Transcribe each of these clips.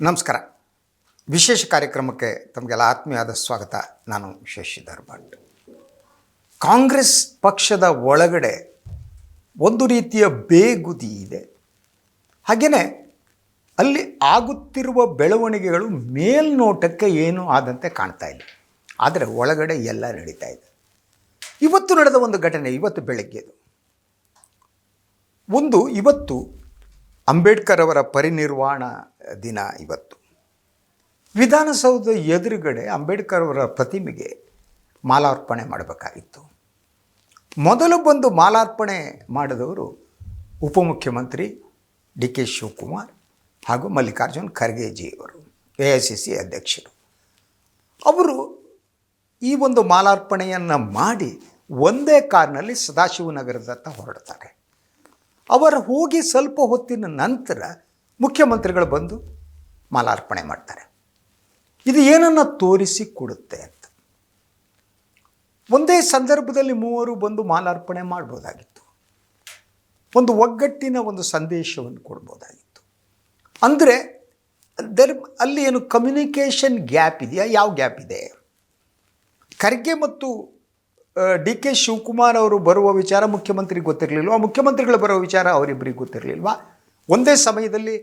ನಮಸ್ಕಾರ. ವಿಶೇಷ ಕಾರ್ಯಕ್ರಮಕ್ಕೆ ತಮಗೆಲ್ಲ ಆತ್ಮೀಯವಾದ ಸ್ವಾಗತ. ನಾನು ಶಶಿಧರ್ ಭಟ್. ಕಾಂಗ್ರೆಸ್ ಪಕ್ಷದ ಒಳಗಡೆ ಒಂದು ರೀತಿಯ ಬೇಗುದಿ ಇದೆ. ಹಾಗೆಯೇ ಅಲ್ಲಿ ಆಗುತ್ತಿರುವ ಬೆಳವಣಿಗೆಗಳು ಮೇಲ್ನೋಟಕ್ಕೆ ಏನೂ ಆದಂತೆ ಕಾಣ್ತಾ ಇಲ್ಲ, ಆದರೆ ಒಳಗಡೆ ಎಲ್ಲ ನಡೀತಾ ಇದೆ. ಇವತ್ತು ನಡೆದ ಒಂದು ಘಟನೆ, ಇವತ್ತು ಬೆಳಗ್ಗೆದು ಇವತ್ತು ಅಂಬೇಡ್ಕರ್ ಅವರ ಪರಿನಿರ್ವಾಣ ದಿನ. ಇವತ್ತು ವಿಧಾನಸೌಧದ ಎದುರುಗಡೆ ಅಂಬೇಡ್ಕರ್ ಅವರ ಪ್ರತಿಮೆಗೆ ಮಾಲಾರ್ಪಣೆ ಮಾಡಬೇಕಾಗಿತ್ತು. ಮೊದಲು ಬಂದು ಮಾಲಾರ್ಪಣೆ ಮಾಡಿದವರು ಉಪಮುಖ್ಯಮಂತ್ರಿ ಡಿ ಕೆ ಶಿವಕುಮಾರ್ ಹಾಗೂ ಮಲ್ಲಿಕಾರ್ಜುನ್ ಖರ್ಗೆಜಿಯವರು, AICC ಅಧ್ಯಕ್ಷರು. ಅವರು ಈ ಒಂದು ಮಾಲಾರ್ಪಣೆಯನ್ನು ಮಾಡಿ ಒಂದೇ ಕಾರ್ನಲ್ಲಿ ಸದಾಶಿವನಗರದತ್ತ ಹೊರಡ್ತಾರೆ. ಅವರು ಹೋಗಿ ಸ್ವಲ್ಪ ಹೊತ್ತಿನ ನಂತರ ಮುಖ್ಯಮಂತ್ರಿಗಳು ಬಂದು ಮಾಲಾರ್ಪಣೆ ಮಾಡ್ತಾರೆ. ಇದು ಏನನ್ನು ತೋರಿಸಿ ಕೊಡುತ್ತೆ ಅಂತ, ಒಂದೇ ಸಂದರ್ಭದಲ್ಲಿ ಮೂವರು ಬಂದು ಮಾಲಾರ್ಪಣೆ ಮಾಡ್ಬೋದಾಗಿತ್ತು, ಒಂದು ಒಗ್ಗಟ್ಟಿನ ಒಂದು ಸಂದೇಶವನ್ನು ಕೊಡ್ಬೋದಾಗಿತ್ತು. ಅಂದರೆ ಅಲ್ಲಿ ಏನು ಕಮ್ಯುನಿಕೇಷನ್ ಗ್ಯಾಪ್ ಇದೆಯಾ? ಯಾವ ಗ್ಯಾಪ್ ಇದೆ? ಖರ್ಗೆ ಮತ್ತು ಡಿ ಕೆ ಶಿವಕುಮಾರ್ ಅವರು ಬರುವ ವಿಚಾರ ಮುಖ್ಯಮಂತ್ರಿಗೆ ಗೊತ್ತಿರಲಿಲ್ವಾ? ಮುಖ್ಯಮಂತ್ರಿಗಳು ಬರುವ ವಿಚಾರ ಅವರಿಬ್ಬರಿಗೆ ಗೊತ್ತಿರಲಿಲ್ವಾ? ಒಂದೇ ಸಮಯದಲ್ಲಿ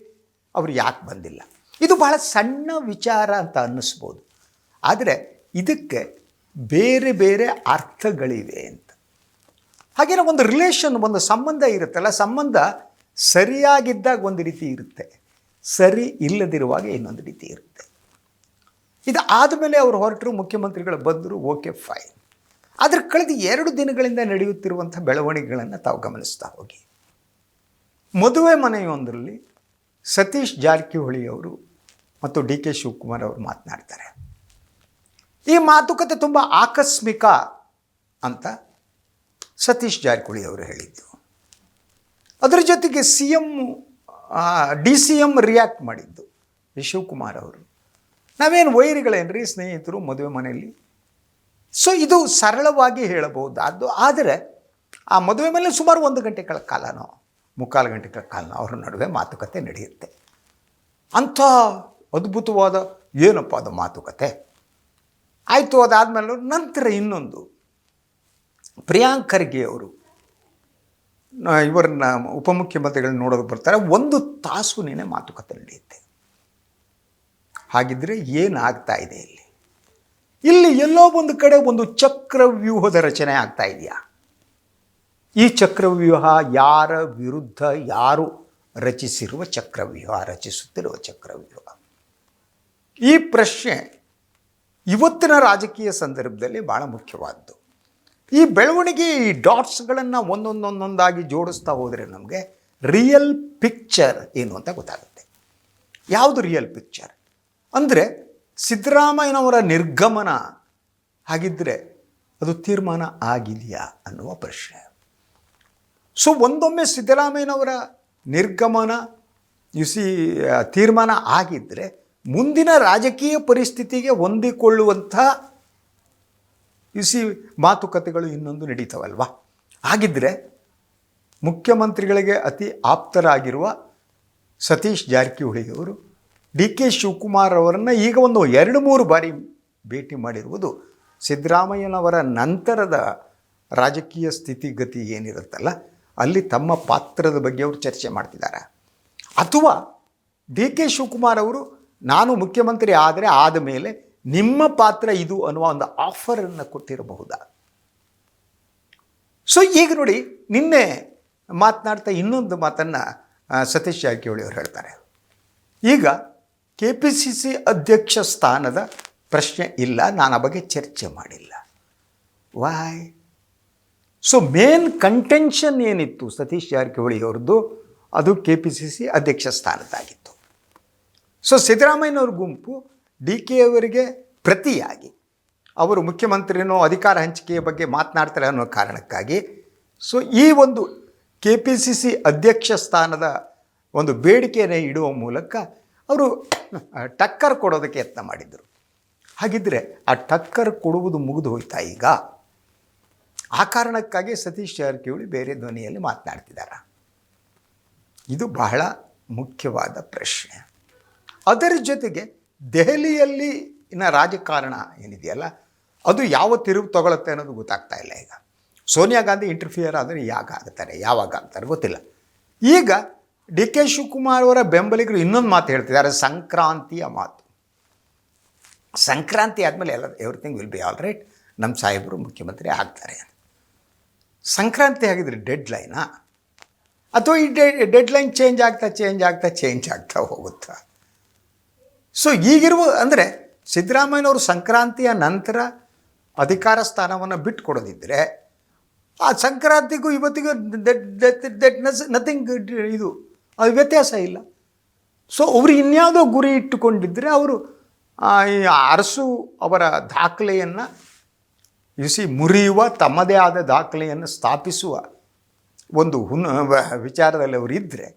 ಅವರು ಯಾಕೆ ಬಂದಿಲ್ಲ? ಇದು ಬಹಳ ಸಣ್ಣ ವಿಚಾರ ಅಂತ ಅನ್ನಿಸ್ಬೋದು, ಆದರೆ ಇದಕ್ಕೆ ಬೇರೆ ಬೇರೆ ಅರ್ಥಗಳಿವೆ ಅಂತ. ಹಾಗೇನೆ ಒಂದು ರಿಲೇಷನ್, ಒಂದು ಸಂಬಂಧ ಇರುತ್ತಲ್ಲ, ಸಂಬಂಧ ಸರಿಯಾಗಿದ್ದಾಗ ಒಂದು ರೀತಿ ಇರುತ್ತೆ, ಸರಿ ಇಲ್ಲದಿರುವಾಗ ಇನ್ನೊಂದು ರೀತಿ ಇರುತ್ತೆ. ಇದು ಆದಮೇಲೆ ಅವರು ಹೊರಟರು, ಮುಖ್ಯಮಂತ್ರಿಗಳು ಬಂದರು, ಓಕೆ ಫೈನ್. ಆದರೆ ಕಳೆದ 2 ದಿನಗಳಿಂದ ನಡೆಯುತ್ತಿರುವಂಥ ಬೆಳವಣಿಗೆಗಳನ್ನು ತಾವು ಗಮನಿಸ್ತಾ ಹೋಗಿ. ಮದುವೆ ಮನೆಯೊಂದರಲ್ಲಿ ಸತೀಶ್ ಜಾರಕಿಹೊಳಿ ಅವರು ಮತ್ತು ಡಿ ಕೆ ಶಿವಕುಮಾರ್ ಅವರು ಮಾತನಾಡ್ತಾರೆ. ಈ ಮಾತುಕತೆ ತುಂಬ ಆಕಸ್ಮಿಕ ಅಂತ ಸತೀಶ್ ಜಾರಕಿಹೊಳಿ ಅವರು ಹೇಳಿದ್ದು. ಅದರ ಜೊತೆಗೆ DCM ರಿಯಾಕ್ಟ್ ಮಾಡಿದ್ದು ಶಿವಕುಮಾರ್ ಅವರು. ನಾವೇನು ವೈರಿಗಳೇನ್ರಿ, ಸ್ನೇಹಿತರು ಮದುವೆ ಮನೆಯಲ್ಲಿ. ಸೊ ಇದು ಸರಳವಾಗಿ ಹೇಳಬಹುದಾದ್ದು. ಆದರೆ ಆ ಮದುವೆ ಮೇಲೆ ಸುಮಾರು 1 ಗಂಟೆಗಳ ಕಾಲನೋ 3/4 ಗಂಟೆಗಳ ಕಾಲನೋ ಅವರ ನಡುವೆ ಮಾತುಕತೆ ನಡೆಯುತ್ತೆ. ಅಂಥ ಅದ್ಭುತವಾದ ಏನಪ್ಪ ಅದು ಮಾತುಕತೆ ಆಯಿತು. ಅದಾದಮೇಲೆ ನಂತರ ಇನ್ನೊಂದು, ಪ್ರಿಯಾಂಕ್ ಖರ್ಗೆ ಅವರು ಇವರನ್ನ ಉಪಮುಖ್ಯಮಂತ್ರಿಗಳನ್ನ ನೋಡೋದು ಬರ್ತಾರೆ. 1 ತಾಸು ಮಾತುಕತೆ ನಡೆಯುತ್ತೆ. ಹಾಗಿದ್ರೆ ಏನಾಗ್ತಾ ಇದೆ ಇಲ್ಲಿ ಎಲ್ಲೋ ಒಂದು ಕಡೆ ಒಂದು ಚಕ್ರವ್ಯೂಹದ ರಚನೆ ಆಗ್ತಾ ಇದೆಯಾ? ಈ ಚಕ್ರವ್ಯೂಹ ಯಾರ ವಿರುದ್ಧ? ಯಾರು ರಚಿಸಿರುವ ಚಕ್ರವ್ಯೂಹ, ರಚಿಸುತ್ತಿರುವ ಚಕ್ರವ್ಯೂಹ? ಈ ಪ್ರಶ್ನೆ ಇವತ್ತಿನ ರಾಜಕೀಯ ಸಂದರ್ಭದಲ್ಲಿ ಭಾಳ ಮುಖ್ಯವಾದ್ದು. ಈ ಬೆಳವಣಿಗೆ, ಈ ಡಾಟ್ಸ್ಗಳನ್ನು ಒಂದೊಂದಾಗಿ ಜೋಡಿಸ್ತಾ ಹೋದರೆ ನಮಗೆ ರಿಯಲ್ ಪಿಕ್ಚರ್ ಏನು ಅಂತ ಗೊತ್ತಾಗುತ್ತೆ. ಯಾವುದು ರಿಯಲ್ ಪಿಕ್ಚರ್ ಅಂದರೆ ಸಿದ್ದರಾಮಯ್ಯನವರ ನಿರ್ಗಮನ ಹಾಗಿದ್ದರೆ ಅದು ತೀರ್ಮಾನ ಆಗಿದೆಯಾ ಅನ್ನುವ ಪ್ರಶ್ನೆ. ಸೊ ಒಂದೊಮ್ಮೆ ಸಿದ್ದರಾಮಯ್ಯನವರ ನಿರ್ಗಮನ ತೀರ್ಮಾನ ಆಗಿದ್ದರೆ ಮುಂದಿನ ರಾಜಕೀಯ ಪರಿಸ್ಥಿತಿಗೆ ಹೊಂದಿಕೊಳ್ಳುವಂಥ ಮಾತುಕತೆಗಳು ಇನ್ನೊಂದು ನಡೀತವಲ್ವ. ಹಾಗಿದ್ದರೆ ಮುಖ್ಯಮಂತ್ರಿಗಳಿಗೆ ಅತಿ ಆಪ್ತರಾಗಿರುವ ಸತೀಶ್ ಜಾರಕಿಹೊಳಿಯವರು ಡಿ ಕೆ ಶಿವಕುಮಾರ್ ಅವರನ್ನು ಈಗ ಒಂದು 2-3 ಬಾರಿ ಭೇಟಿ ಮಾಡಿರುವುದು ಸಿದ್ದರಾಮಯ್ಯನವರ ನಂತರದ ರಾಜಕೀಯ ಸ್ಥಿತಿಗತಿ ಏನಿರುತ್ತಲ್ಲ, ಅಲ್ಲಿ ತಮ್ಮ ಪಾತ್ರದ ಬಗ್ಗೆ ಅವರು ಚರ್ಚೆ ಮಾಡ್ತಿದ್ದಾರೆ. ಅಥವಾ ಡಿ ಕೆ ಶಿವಕುಮಾರ್ ಅವರು ನಾನು ಮುಖ್ಯಮಂತ್ರಿ ಆದ ಮೇಲೆ ನಿಮ್ಮ ಪಾತ್ರ ಇದು ಅನ್ನುವ ಒಂದು ಆಫರನ್ನು ಕೊಟ್ಟಿರಬಹುದಾ? ಸೊ ಈಗ ನೋಡಿ, ನಿನ್ನೆ ಮಾತನಾಡ್ತಾ ಇನ್ನೊಂದು ಮಾತನ್ನು ಸತೀಶ್ ಜಾರಕಿಹೊಳಿ ಅವರು ಹೇಳ್ತಾರೆ. ಈಗ KPCC ಅಧ್ಯಕ್ಷ ಸ್ಥಾನದ ಪ್ರಶ್ನೆ ಇಲ್ಲ, ನಾನು ಆ ಬಗ್ಗೆ ಚರ್ಚೆ ಮಾಡಿಲ್ಲ. ವಾಯ್? ಸೊ ಮೇನ್ ಕಂಟೆನ್ಷನ್ ಏನಿತ್ತು ಸತೀಶ್ ಜಾರಕಿಹೊಳಿ ಅವ್ರದ್ದು, ಅದು KPCC ಅಧ್ಯಕ್ಷ ಸ್ಥಾನದಾಗಿತ್ತು. ಸೊ ಸಿದ್ದರಾಮಯ್ಯನವ್ರ ಗುಂಪು ಡಿ ಕೆ ಅವರಿಗೆ ಪ್ರತಿಯಾಗಿ ಅವರು ಮುಖ್ಯಮಂತ್ರಿನೋ ಅಧಿಕಾರ ಹಂಚಿಕೆಯ ಬಗ್ಗೆ ಮಾತನಾಡ್ತಾರೆ ಅನ್ನೋ ಕಾರಣಕ್ಕಾಗಿ ಸೊ ಈ ಒಂದು KPCC ಅಧ್ಯಕ್ಷ ಸ್ಥಾನದ ಒಂದು ಬೇಡಿಕೆಯನ್ನು ಇಡುವ ಮೂಲಕ ಅವರು ಟಕ್ಕರ್ ಕೊಡೋದಕ್ಕೆ ಯತ್ನ ಮಾಡಿದರು. ಹಾಗಿದ್ದರೆ ಆ ಟಕ್ಕರ್ ಕೊಡುವುದು ಮುಗಿದು ಹೋಯ್ತಾ ಈಗ? ಆ ಕಾರಣಕ್ಕಾಗಿ ಸತೀಶ್ ಜಾರಕಿಹೊಳಿ ಬೇರೆ ಧ್ವನಿಯಲ್ಲಿ ಮಾತನಾಡ್ತಿದ್ದಾರೆ. ಇದು ಬಹಳ ಮುಖ್ಯವಾದ ಪ್ರಶ್ನೆ. ಅದರ ಜೊತೆಗೆ ದೆಹಲಿಯಲ್ಲಿ ರಾಜಕಾರಣ ಏನಿದೆಯಲ್ಲ ಅದು ಯಾವ ತಿರುವು ತಗೊಳುತ್ತೆ ಅನ್ನೋದು ಗೊತ್ತಾಗ್ತಾ ಇಲ್ಲ. ಈಗ ಸೋನಿಯಾ ಗಾಂಧಿ ಇಂಟರ್ಫಿಯರ್ ಆದರೆ ಯಾವಾಗ ಆಗ್ತಾರೆ ಗೊತ್ತಿಲ್ಲ. ಈಗ ಡಿ ಕೆ ಶಿವಕುಮಾರ್ ಅವರ ಬೆಂಬಲಿಗರು ಇನ್ನೊಂದು ಮಾತು ಹೇಳ್ತಿದ್ದಾರೆ, ಸಂಕ್ರಾಂತಿಯ ಮಾತು. ಸಂಕ್ರಾಂತಿ ಆದಮೇಲೆ everything will be all right, ನಮ್ಮ ಸಾಹೇಬರು ಮುಖ್ಯಮಂತ್ರಿ ಆಗ್ತಾರೆ. ಸಂಕ್ರಾಂತಿ ಆಗಿದ್ರೆ ಡೆಡ್ ಲೈನಾ, ಅಥವಾ ಈ ಡೆಡ್ ಲೈನ್ ಚೇಂಜ್ ಆಗ್ತಾ ಹೋಗುತ್ತಾ? ಸೊ ಈಗಿರುವ ಅಂದರೆ ಸಿದ್ದರಾಮಯ್ಯನವರು ಸಂಕ್ರಾಂತಿಯ ನಂತರ ಅಧಿಕಾರ ಸ್ಥಾನವನ್ನು ಬಿಟ್ಟುಕೊಡೋದಿದ್ದರೆ ಆ ಸಂಕ್ರಾಂತಿಗೂ ಇವತ್ತಿಗೂ ನಥಿಂಗ್, ಇದು ಅದು ವ್ಯತ್ಯಾಸ ಇಲ್ಲ. ಸೊ ಅವರು ಇನ್ಯಾವುದೋ ಗುರಿ ಇಟ್ಟುಕೊಂಡಿದ್ದರೆ ಅವರು ಈ ಅರಸು ಅವರ ದಾಖಲೆಯನ್ನು ಮುರಿಯುವ, ತಮ್ಮದೇ ಆದ ದಾಖಲೆಯನ್ನು ಸ್ಥಾಪಿಸುವ ಒಂದು ವಿಚಾರದಲ್ಲಿ ಅವರು ಇದ್ದರೆ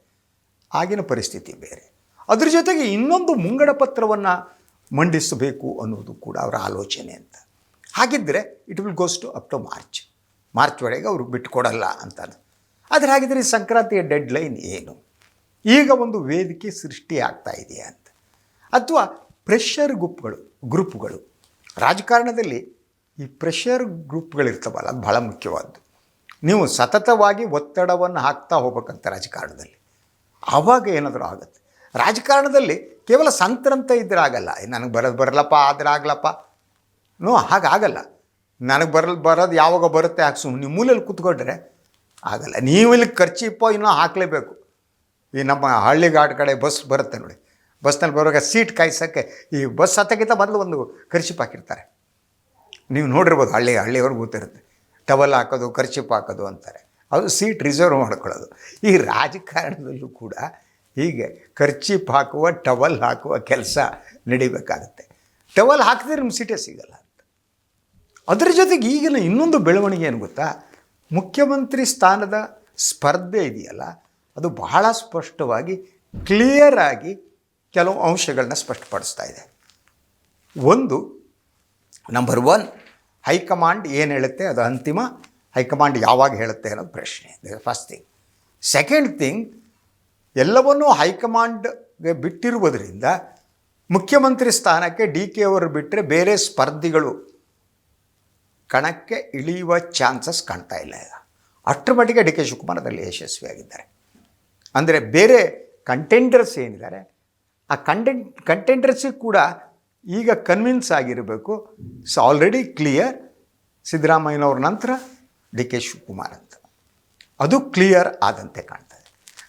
ಆಗಿನ ಪರಿಸ್ಥಿತಿ ಬೇರೆ. ಅದ್ರ ಜೊತೆಗೆ ಇನ್ನೊಂದು ಮುಂಗಡ ಪತ್ರವನ್ನು ಮಂಡಿಸಬೇಕು ಅನ್ನೋದು ಕೂಡ ಅವರ ಆಲೋಚನೆ ಅಂತ. ಹಾಗಿದ್ದರೆ it will goes to up to March ಒಳಗೆ ಅವರು ಬಿಟ್ಟುಕೊಡಲ್ಲ ಅಂತ. ಆದರೆ ಹಾಗಿದ್ರೆ ಈ ಸಂಕ್ರಾಂತಿಯ ಡೆಡ್ ಲೈನ್ ಏನು? ಈಗ ಒಂದು ವೇದಿಕೆ ಸೃಷ್ಟಿ ಆಗ್ತಾ ಇದೆಯಾ ಅಂತ, ಅಥವಾ ಪ್ರೆಷರ್ ಗ್ರೂಪ್ಗಳು ರಾಜಕಾರಣದಲ್ಲಿ ಈ ಪ್ರೆಷರ್ ಗ್ರೂಪ್ಗಳಿರ್ತವಲ್ಲ, ಅದು ಭಾಳ ಮುಖ್ಯವಾದ್ದು. ನೀವು ಸತತವಾಗಿ ಒತ್ತಡವನ್ನು ಹಾಕ್ತಾ ಹೋಗ್ಬೇಕಂತ ರಾಜಕಾರಣದಲ್ಲಿ, ಆವಾಗ ಏನಾದರೂ ಆಗುತ್ತೆ. ರಾಜಕಾರಣದಲ್ಲಿ ಕೇವಲ ಸಂತರಂತ ಇದ್ರೆ ಆಗಲ್ಲ. ನನಗೆ ಬರಲ್ಲಪ್ಪ ಆದರೆ ಆಗ್ಲಪ್ಪ, ಹಾಗಾಗಲ್ಲ. ನನಗೆ ಬರೋದು ಯಾವಾಗ ಬರುತ್ತೆ ಸುಮ್ಮನೆ ನೀವು ಮೂಲೆಯಲ್ಲಿ ಕೂತ್ಕೊಂಡ್ರೆ ಆಗಲ್ಲ. ನೀವು ಇಲ್ಲಿ ಖರ್ಚಿಪ್ಪ ಇನ್ನೂ ಹಾಕಲೇಬೇಕು. ಈ ನಮ್ಮ ಹಳ್ಳಿಗಾಡು ಕಡೆ ಬಸ್ ಬರುತ್ತೆ ನೋಡಿ, ಬಸ್ನಲ್ಲಿ ಬರುವಾಗ ಸೀಟ್ ಕಾಯಿಸೋಕ್ಕೆ ಈ ಬಸ್ ಹತ್ತಕ್ಕಿಂತ ಮೊದಲು ಒಂದು ಖರ್ಚಿಪ್ ಹಾಕಿರ್ತಾರೆ. ನೀವು ನೋಡಿರ್ಬೋದು, ಹಳ್ಳಿಯವ್ರಿಗೆ ಗೊತ್ತಿರುತ್ತೆ. ಟವಲ್ ಹಾಕೋದು, ಖರ್ಚಿಪ್ ಹಾಕೋದು ಅಂತಾರೆ. ಅದು ಸೀಟ್ ರಿಸರ್ವ್ ಮಾಡ್ಕೊಳ್ಳೋದು. ಈ ರಾಜಕಾರಣದಲ್ಲೂ ಕೂಡ ಹೀಗೆ ಖರ್ಚಿಪ್ ಹಾಕುವ, ಟವಲ್ ಹಾಕುವ ಕೆಲಸ ನಡಿಬೇಕಾಗುತ್ತೆ. ಟವಲ್ ಹಾಕಿದ್ರೆ ನಿಮ್ಮ ಸೀಟೇ ಸಿಗಲ್ಲ ಅಂತ. ಅದರ ಜೊತೆಗೆ ಈಗಿನ ಇನ್ನೊಂದು ಬೆಳವಣಿಗೆ ಏನು ಗೊತ್ತಾ, ಮುಖ್ಯಮಂತ್ರಿ ಸ್ಥಾನದ ಸ್ಪರ್ಧೆ ಇದೆಯಲ್ಲ, ಅದು ಬಹಳ ಸ್ಪಷ್ಟವಾಗಿ ಕ್ಲಿಯರ್ ಆಗಿ ಕೆಲವು ಅಂಶಗಳನ್ನ ಸ್ಪಷ್ಟಪಡಿಸ್ತಾ ಇದೆ. ಒಂದು, ನಂಬರ್ 1, ಹೈಕಮಾಂಡ್ ಏನು ಹೇಳುತ್ತೆ ಅದು ಅಂತಿಮ. ಹೈಕಮಾಂಡ್ ಯಾವಾಗ ಹೇಳುತ್ತೆ ಅನ್ನೋದು ಪ್ರಶ್ನೆ, ಫಸ್ಟ್ ಥಿಂಗ್. ಸೆಕೆಂಡ್ ಥಿಂಗ್, ಎಲ್ಲವನ್ನೂ ಹೈಕಮಾಂಡ್ಗೆ ಬಿಟ್ಟಿರುವುದರಿಂದ ಮುಖ್ಯಮಂತ್ರಿ ಸ್ಥಾನಕ್ಕೆ ಡಿ ಕೆ ಅವರು ಬಿಟ್ಟರೆ ಬೇರೆ ಸ್ಪರ್ಧಿಗಳು ಕಣಕ್ಕೆ ಇಳಿಯುವ ಚಾನ್ಸಸ್ ಕಾಣ್ತಾ ಇಲ್ಲ. ಈಗ ಅಷ್ಟರ ಮಟ್ಟಿಗೆ ಡಿ ಕೆ ಶಿವಕುಮಾರ್ ಅದರಲ್ಲಿ ಯಶಸ್ವಿಯಾಗಿದ್ದಾರೆ. ಅಂದರೆ ಬೇರೆ ಕಂಟೆಂಡರ್ಸ್ ಏನಿದ್ದಾರೆ, ಆ ಕಂಟೆಂಡರ್ಸಿಗೆ ಕೂಡ ಈಗ ಕನ್ವಿನ್ಸ್ ಆಗಿರಬೇಕು. ಸೊ ಆಲ್ರೆಡಿ ಕ್ಲಿಯರ್ ಸಿದ್ದರಾಮಯ್ಯನವ್ರ ನಂತರ ಡಿ ಕೆ ಶಿವಕುಮಾರ್ ಅಂತ, ಅದು ಕ್ಲಿಯರ್ ಆದಂತೆ ಕಾಣ್ತದೆ.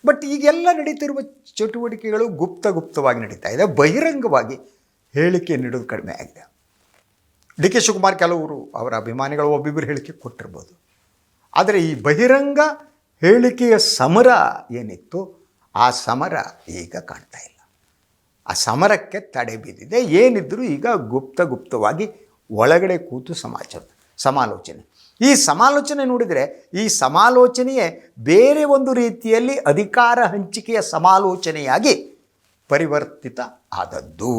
ಬಟ್ ಈಗೆಲ್ಲ ನಡೀತಿರುವ ಚಟುವಟಿಕೆಗಳು ಗುಪ್ತವಾಗಿ ನಡೀತಾ ಇದೆ. ಬಹಿರಂಗವಾಗಿ ಹೇಳಿಕೆ ನೀಡೋದು ಕಡಿಮೆ ಆಗಿದೆ. ಡಿ ಕೆ ಶಿವಕುಮಾರ್ ಕೆಲವರು ಅವರ ಅಭಿಮಾನಿಗಳು ಒಬ್ಬಿಬ್ಬರು ಹೇಳಿಕೆ ಕೊಟ್ಟಿರ್ಬೋದು. ಆದರೆ ಈ ಬಹಿರಂಗ ಹೇಳಿಕೆಯ ಸಮರ ಏನಿತ್ತು, ಆ ಸಮರ ಈಗ ಕಾಣ್ತಾ ಇಲ್ಲ. ಆ ಸಮರಕ್ಕೆ ತಡೆ ಬಿದ್ದಿದೆ. ಏನಿದ್ರೂ ಈಗ ಗುಪ್ತವಾಗಿ ಒಳಗಡೆ ಕೂತು ಸಮಾಲೋಚನೆ. ಈ ಸಮಾಲೋಚನೆ ನೋಡಿದರೆ, ಈ ಸಮಾಲೋಚನೆಯೇ ಬೇರೆ ಒಂದು ರೀತಿಯಲ್ಲಿ ಅಧಿಕಾರ ಹಂಚಿಕೆಯ ಸಮಾಲೋಚನೆಯಾಗಿ ಪರಿವರ್ತಿತ ಆದದ್ದು.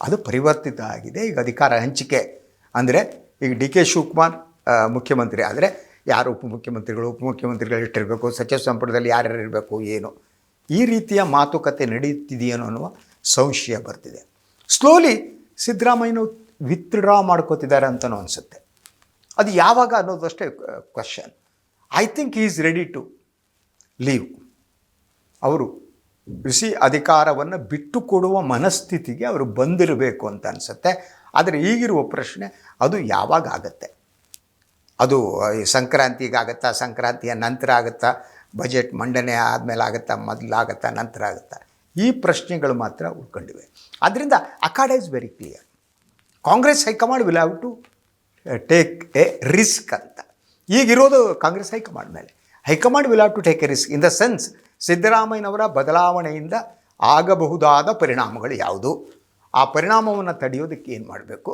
ಅದು ಪರಿವರ್ತಿತ ಆಗಿದೆ. ಈಗ ಅಧಿಕಾರ ಹಂಚಿಕೆ ಅಂದರೆ, ಈಗ ಡಿ ಕೆ ಶಿವಕುಮಾರ್ ಮುಖ್ಯಮಂತ್ರಿ ಆದರೆ ಯಾರು ಉಪಮುಖ್ಯಮಂತ್ರಿಗಳು ಇಟ್ಟಿರಬೇಕು, ಸಚಿವ ಸಂಪುಟದಲ್ಲಿ ಯಾರ್ಯಾರು ಇರಬೇಕು, ಏನು, ಈ ರೀತಿಯ ಮಾತುಕತೆ ನಡೆಯುತ್ತಿದೆಯೇನೋ ಅನ್ನುವ ಸಂಶಯ ಬರ್ತಿದೆ. ಸ್ಲೋಲಿ ಸಿದ್ದರಾಮಯ್ಯನವರು ವಿತ್ಡ್ರಾ ಮಾಡ್ಕೋತಿದ್ದಾರೆ ಅಂತಲೂ ಅನಿಸುತ್ತೆ. ಅದು ಯಾವಾಗ ಅನ್ನೋದಷ್ಟೇ question. I think is ready to leave. ಅವರು ಅಧಿಕಾರವನ್ನು ಬಿಟ್ಟು ಕೊಡುವ ಮನಸ್ಥಿತಿಗೆ ಅವರು ಬಂದಿರಬೇಕು ಅಂತ ಅನಿಸುತ್ತೆ. ಆದರೆ ಈಗಿರುವ ಪ್ರಶ್ನೆ, ಅದು ಯಾವಾಗ ಆಗುತ್ತೆ? ಅದು ಸಂಕ್ರಾಂತಿಗಾಗತ್ತಾ, ಸಂಕ್ರಾಂತಿಯ ನಂತರ ಆಗುತ್ತಾ, ಬಜೆಟ್ ಮಂಡನೆ ಆದಮೇಲೆ ಆಗುತ್ತಾ, ಮೊದಲಾಗುತ್ತಾ, ನಂತರ ಆಗುತ್ತಾ? ಈ ಪ್ರಶ್ನೆಗಳು ಮಾತ್ರ ಉಳ್ಕೊಂಡಿವೆ. ಆದ್ದರಿಂದ ಅಖಾಡ is very clear. Congress high command will have to take a risk ಅಂತ. ಈಗಿರೋದು ಕಾಂಗ್ರೆಸ್ ಹೈಕಮಾಂಡ್ ಮೇಲೆ. High command will have to take a risk in the sense, ಸಿದ್ದರಾಮಯ್ಯನವರ ಬದಲಾವಣೆಯಿಂದ ಆಗಬಹುದಾದ ಪರಿಣಾಮಗಳು ಯಾವುದು, ಆ ಪರಿಣಾಮವನ್ನು ತಡೆಯೋದಕ್ಕೆ ಏನು ಮಾಡಬೇಕು.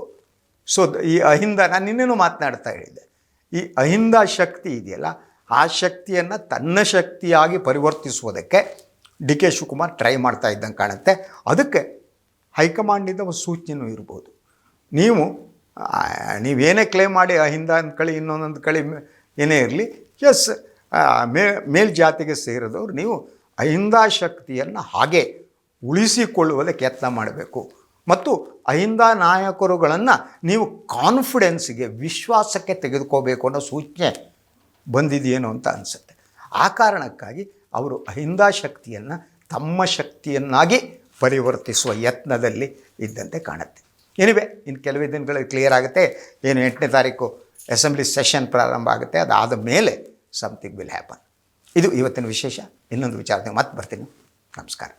ಸೊ ಈ ಅಹಿಂದ, ನಾನು ನಿನ್ನೇನು ಮಾತನಾಡ್ತಾ ಹೇಳಿದ್ದೆ, ಈ ಅಹಿಂದ ಶಕ್ತಿ ಇದೆಯಲ್ಲ, ಆ ಶಕ್ತಿಯನ್ನು ತನ್ನ ಶಕ್ತಿಯಾಗಿ ಪರಿವರ್ತಿಸುವುದಕ್ಕೆ ಡಿ ಕೆ ಶಿವಕುಮಾರ್ ಟ್ರೈ ಮಾಡ್ತಾ ಇದ್ದಂಗೆ ಕಾಣುತ್ತೆ. ಅದಕ್ಕೆ ಹೈಕಮಾಂಡಿಂದ ಒಂದು ಸೂಚನೆಯೂ ಇರ್ಬೋದು. ನೀವೇನೇ ಕ್ಲೇಮ್ ಮಾಡಿ ಅಹಿಂದ ಅಂದ್ಕೊಳ್ಳಿ, ಇನ್ನೊಂದೊಂದು ಕಳಿ ಏನೇ ಇರಲಿ, ಎಸ್ ಮೇಲ್ಜಾತಿಗೆ ಸೇರಿದವರು ನೀವು ಅಹಿಂದ ಶಕ್ತಿಯನ್ನು ಹಾಗೆ ಉಳಿಸಿಕೊಳ್ಳುವುದಕ್ಕೆ ಯತ್ನ ಮಾಡಬೇಕು. ಮತ್ತು ಅಹಿಂದ ನಾಯಕರುಗಳನ್ನು ನೀವು ಕಾನ್ಫಿಡೆನ್ಸ್ಗೆ, ವಿಶ್ವಾಸಕ್ಕೆ ತೆಗೆದುಕೋಬೇಕು ಅನ್ನೋ ಸೂಚನೆ ಬಂದಿದೆಯೇನೋ ಅಂತ ಅನಿಸುತ್ತೆ. ಆ ಕಾರಣಕ್ಕಾಗಿ ಅವರು ಅಹಿಂದ ಶಕ್ತಿಯನ್ನು ತಮ್ಮ ಶಕ್ತಿಯನ್ನಾಗಿ ಪರಿವರ್ತಿಸುವ ಯತ್ನದಲ್ಲಿ ಇದ್ದಂತೆ ಕಾಣುತ್ತೆ. ಎನಿವೆ, ಇನ್ನು ಕೆಲವೇ ದಿನಗಳಲ್ಲಿ ಕ್ಲಿಯರ್ ಆಗುತ್ತೆ. ಏನು 8ನೇ ತಾರೀಕು ಅಸೆಂಬ್ಲಿ ಸೆಷನ್ ಪ್ರಾರಂಭ ಆಗುತ್ತೆ, ಅದಾದ ಮೇಲೆ ಸಮಥಿಂಗ್ ವಿಲ್ ಹ್ಯಾಪನ್. ಇದು ಇವತ್ತಿನ ವಿಶೇಷ. ಇನ್ನೊಂದು ವಿಚಾರದಿಂದ ಮತ್ತೆ ಬರ್ತೀನಿ. ನಮಸ್ಕಾರ.